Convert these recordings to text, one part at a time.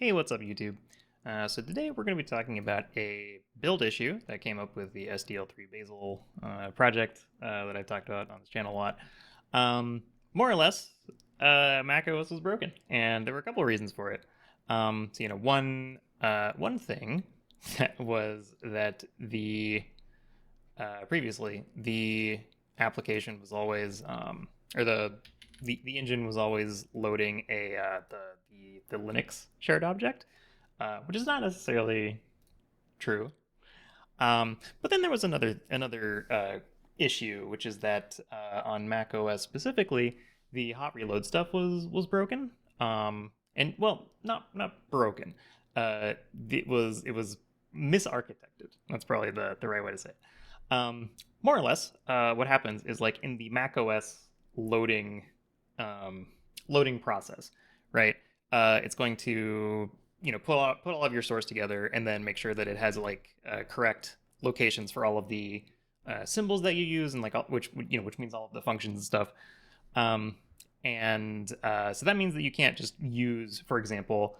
Hey, what's up, YouTube? So today we're going to be talking about a build issue that came up with the SDL3 Bazel project that I've talked about on this channel a lot. More or less, macOS was broken, and there were a couple of reasons for it. One thing was that the previously the application was always or the engine was always loading the Linux shared object, which is not necessarily true. But then there was another issue, which is that on Mac OS specifically, the hot reload stuff was broken. And well, not broken. It was misarchitected. That's probably the right way to say it. More or less, what happens is like in the Mac OS loading loading process, right? It's going to put all of your source together and then make sure that it has like correct locations for all of the symbols that you use and like which means all of the functions and stuff. So that means that you can't just use, for example,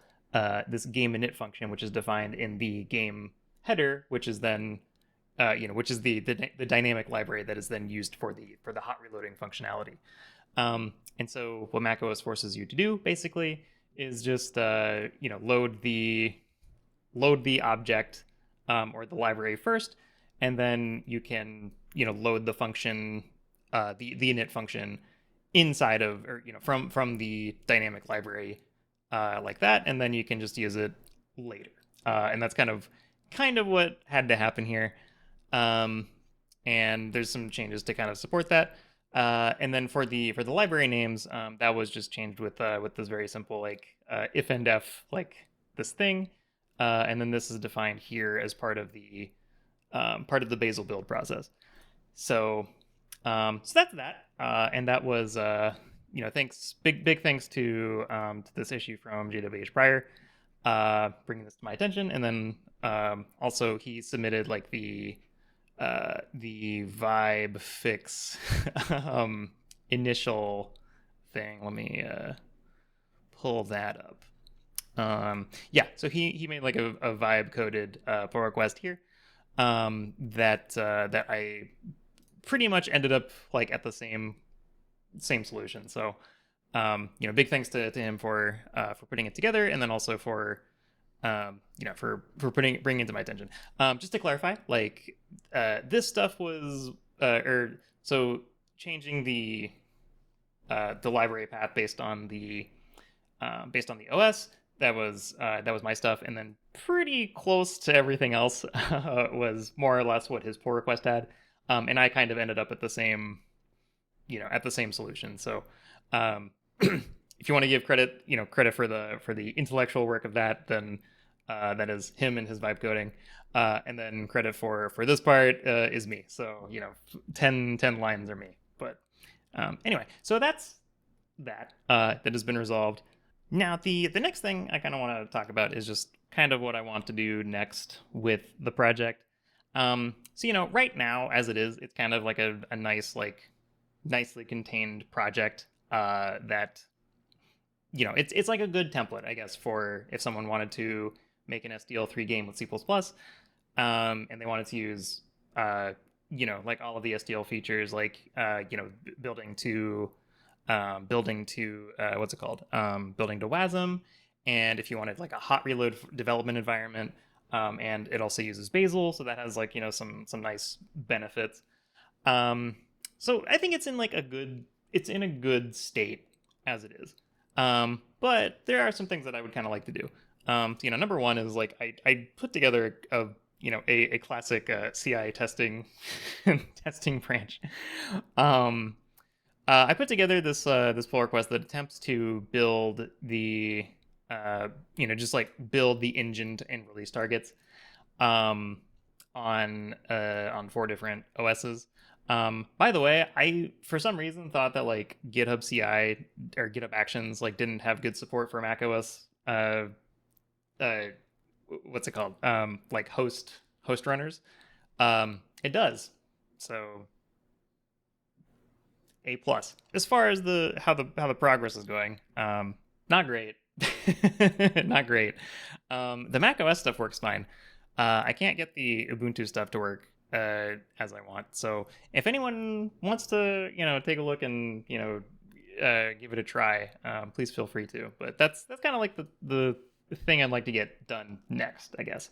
this game init function, which is defined in the game header, which is then which is the dynamic library that is then used for the hot reloading functionality. And so what macOS forces you to do basically is just load the object or the library first, and then you can load the function, the init function inside of, or from the dynamic library like that, and then you can just use it later. And that's kind of what had to happen here. And there's some changes to kind of support that. And then for the library names, that was just changed with this very simple like if and f like this thing, and then this is defined here as part of the Bazel build process. So that's that, and that was thanks big thanks to this issue from jwhpryor bringing this to my attention, and then also he submitted like the vibe fix initial thing. Let me pull that up. Yeah, so he made like a vibe coded pull request here that I pretty much ended up like at the same solution. So big thanks to him for putting it together, and then also for for bringing it to my attention. Just to clarify, like this stuff was so changing the library path based on the OS. That was my stuff, and then pretty close to everything else was more or less what his pull request had, and I kind of ended up at the same solution. So if you want to give credit for the intellectual work of that, then that is him and his vibe coding, and then credit for this part is me. So 10 lines are me. But anyway, so that's that has been resolved. Now the next thing I kind of want to talk about is just kind of what I want to do next with the project. So right now as it is, it's kind of like a nice, like nicely contained project that it's like a good template, I guess, for if someone wanted to make an SDL3 game with C++, and they wanted to use like all of the SDL features, like building to what's it called, building to WASM, and if you wanted like a hot reload development environment, and it also uses Bazel, so that has like some nice benefits. So I think it's in a good state as it is. But there are some things that I would kind of like to do. Number one is like I put together a classic CI testing testing branch. I put together this pull request that attempts to build the just like build the engine and release targets on 4 different OSs. By the way, I for some reason thought that like GitHub CI or GitHub Actions like didn't have good support for macOS. What's it called? Like host runners. It does. So A plus. As far as how the progress is going, not great. Not great. The macOS stuff works fine. I can't get the Ubuntu stuff to work as I want. So if anyone wants to, take a look and give it a try, please feel free to. But that's kind of like the thing I'd like to get done next, I guess.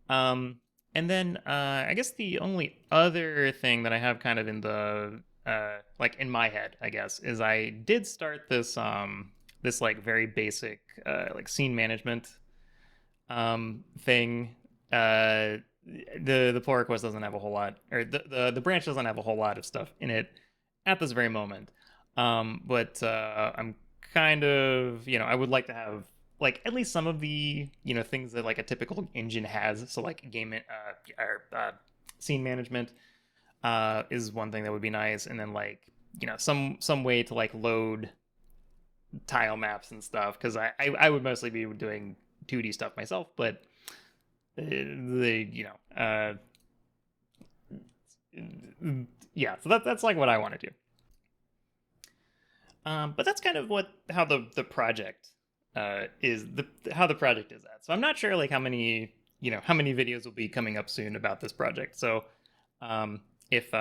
And then I guess the only other thing that I have kind of in the like in my head, I guess, is I did start this like very basic like scene management thing. The pull request doesn't have a whole lot, or the branch doesn't have a whole lot of stuff in it at this very moment. But I'm kind of, I would like to have like at least some of the things that like a typical engine has. So like scene management is one thing that would be nice, and then like some way to like load tile maps and stuff, because I would mostly be doing 2D stuff myself, but yeah, so that's like what I want to do. But that's kind of how the project is how the project is at. So I'm not sure like how many videos will be coming up soon about this project. So if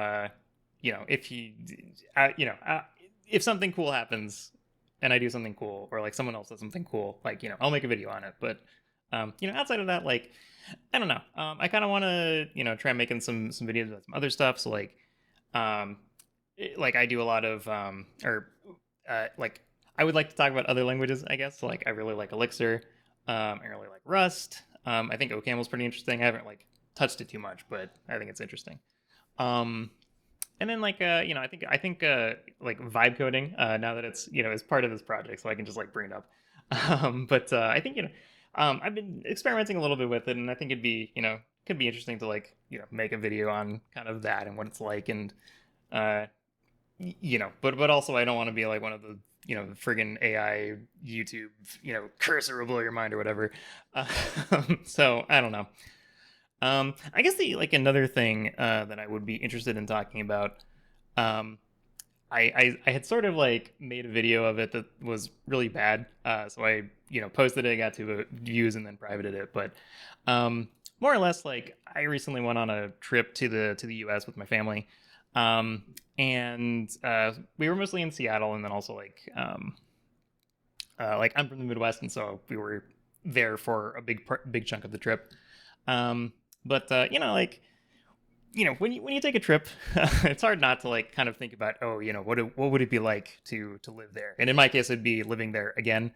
if you if something cool happens and I do something cool, or like someone else does something cool, like I'll make a video on it. But outside of that, like I don't know. I kind of want to try making some videos about some other stuff. So like I do a lot of like I would like to talk about other languages, I guess. So, like I really like Elixir. I really like Rust. I think OCaml's pretty interesting. I haven't like touched it too much, but I think it's interesting. And then like I think like vibe coding, now that it's is part of this project, so I can just like bring it up. But I think I've been experimenting a little bit with it, and I think it'd be could be interesting to like make a video on kind of that and what it's like, and but also I don't want to be like one of the friggin' AI YouTube cursor will blow your mind or whatever. So I don't know. I guess the like another thing that I would be interested in talking about. I had sort of like made a video of it that was really bad, so I posted it, got 2 views, and then privated it. But more or less, like I recently went on a trip to the U.S. with my family, and we were mostly in Seattle, and then also like I'm from the Midwest, and so we were there for a big chunk of the trip. But like when you take a trip, it's hard not to like kind of think about what would it be like to live there. And in my case, it'd be living there again.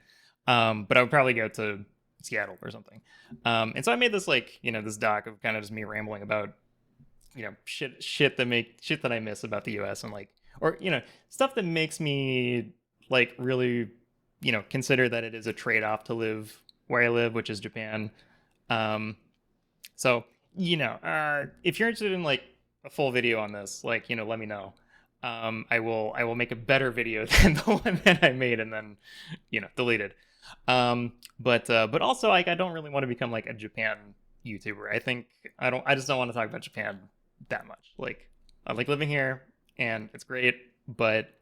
But I would probably go to Seattle or something. And so I made this like this doc of kind of just me rambling about shit that I miss about the U.S. and like or stuff that makes me like really consider that it is a trade-off to live where I live, which is Japan. So if you're interested in like a full video on this, like let me know. I will make a better video than the one that I made and then deleted. But also like I don't really want to become like a Japan YouTuber. I just don't want to talk about Japan that much. Like I like living here and it's great, but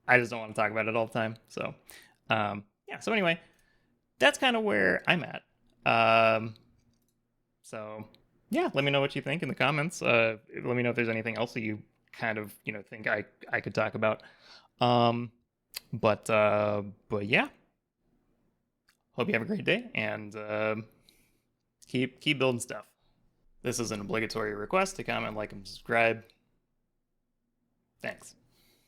I just don't want to talk about it all the time. So yeah. So anyway, that's kind of where I'm at. So yeah, let me know what you think in the comments. Let me know if there's anything else that you kind of think I could talk about. But yeah, hope you have a great day, and keep building stuff. This is an obligatory request to comment, like, and subscribe. Thanks.